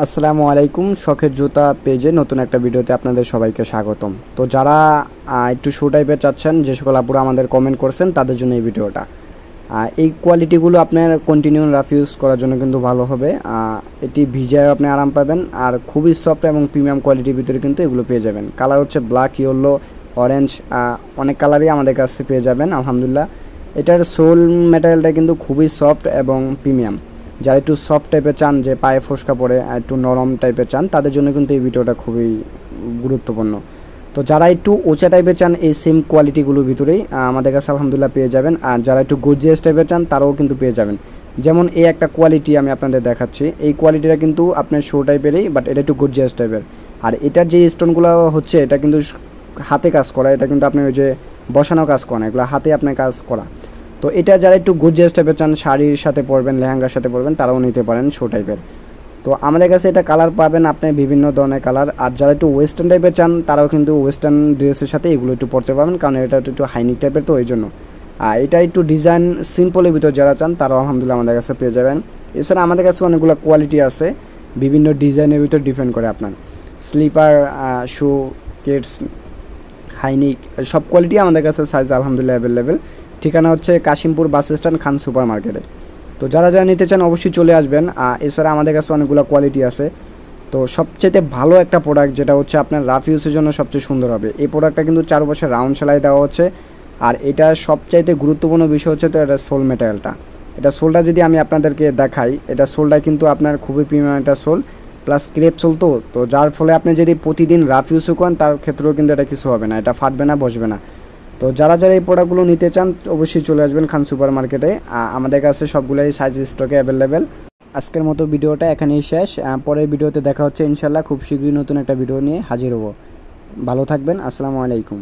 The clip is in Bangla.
আসসালামু আলাইকুম। শখের জুতা পেজে নতুন একটা ভিডিওতে আপনাদের সবাইকে স্বাগতম। তো যারা একটু শু টাইপের চাচ্ছেন, যে সকল আপুরা আমাদের কমেন্ট করছেন তাদের জন্য এই ভিডিওটা। এই কোয়ালিটিগুলো আপনার কন্টিনিউ রাফ ইউজ করার জন্য কিন্তু ভালো হবে। এটি ভিজায় আপনি আরাম পাবেন, আর খুবই সফট এবং প্রিমিয়াম কোয়ালিটির ভিতরে কিন্তু এগুলো পেয়ে যাবেন। কালার হচ্ছে ব্ল্যাক, ইয়েলো, অরেঞ্জ, অনেক কালারই আমাদের কাছে পেয়ে যাবেন আলহামদুলিল্লাহ। এটার সোল ম্যাটেরিয়ালটা কিন্তু খুবই সফট এবং প্রিমিয়াম। যারা একটু সফট টাইপের চান, যে পায়ে ফোসকা পড়ে একটু নরম টাইপের চান, তাদের জন্য কিন্তু এই ভিডিওটা খুবই গুরুত্বপূর্ণ। তো যারা একটু উঁচা টাইপের চান, এই সেম কোয়ালিটিগুলোর ভিতরেই আমাদের কাছে আলহামদুলিল্লাহ পেয়ে যাবেন। আর যারা একটু গর্জিয়াস টাইপের চান তারাও কিন্তু পেয়ে যাবেন। যেমন এই একটা কোয়ালিটি আমি আপনাদের দেখাচ্ছি, এই কোয়ালিটিটা কিন্তু আপনার শো টাইপেরই, বাট এটা একটু গর্জিয়াস টাইপের। আর এটার যে স্টোনগুলো হচ্ছে, এটা কিন্তু হাতে কাজ করা, এটা কিন্তু আপনি ওই যে বসানো কাজ করেন, এগুলো হাতে আপনার কাজ করা। তো এটা যারা একটু গর্জিয়াস টাইপের চান, শাড়ির সাথে পরবেন, লেহেঙ্গার সাথে পরবেন, তারাও নিতে পারেন শো টাইপের। তো আমাদের কাছে এটা কালার পাবেন আপনি বিভিন্ন ধরনের কালার। আর যারা একটু ওয়েস্টার্ন টাইপের চান, তারাও কিন্তু ওয়েস্টার্ন ড্রেসের সাথে এগুলো একটু পরতে পারবেন, কারণ এটা একটু হাইনিক টাইপের, তো এই জন্য। আর এটা একটু ডিজাইন সিম্পলের ভিতর যারা চান, তারাও আলহামদুলিল্লাহ আমাদের কাছে পেয়ে যাবেন। এছাড়া আমাদের কাছে অনেকগুলো কোয়ালিটি আছে, বিভিন্ন ডিজাইনের ভিতর ডিপেন্ড করে আপনার। স্লিপার, শু, কিডস, হাইনিক, সব কোয়ালিটি আমাদের কাছে সাইজ আলহামদুলিল্লাহ অ্যাভেলেবেল। ঠিকানা হচ্ছে কাশিমপুর বাস স্ট্যান্ড, খান সুপার মার্কেটে। তো যারা যারা নিতে চান অবশ্যই চলে আসবেন। এছাড়া আমাদের কাছে অনেকগুলো কোয়ালিটি আছে। তো সবচেয়ে ভালো একটা প্রোডাক্ট যেটা হচ্ছে আপনার রাফ ইউজের জন্য সবচেয়ে সুন্দর হবে, এই প্রোডাক্টটা কিন্তু চারপাশে রাউন্ড সেলাই দেওয়া হচ্ছে। আর এটার সবচাইতে গুরুত্বপূর্ণ বিষয় হচ্ছে তো এটা সোল ম্যাটেরিয়ালটা। এটা সোলটা যদি আমি আপনাদেরকে দেখাই, এটা সোলটা কিন্তু আপনার খুবই প্রিমিয়াম একটা সোল, প্লাস ক্রেপ সোল। তো যার ফলে আপনি যদি প্রতিদিন রাফ ইউজ করেন, তার ক্ষেত্রেও কিন্তু এটা কিছু হবে না, এটা ফাটবে না, বসবে না। তো যারা যারা এই প্রোডাক্টগুলো নিতে চান অবশ্যই চলে আসবেন খান সুপার মার্কেটে। আমাদের কাছে সবগুলোই সাইজ স্টকে অ্যাভেলেবেল। আজকের মতো ভিডিওটা এখানেই শেষ। পরের ভিডিওতে দেখা হচ্ছে ইনশাল্লাহ। খুব শীঘ্রই নতুন একটা ভিডিও নিয়ে হাজির হব। ভালো থাকবেন। আসসালামু আলাইকুম।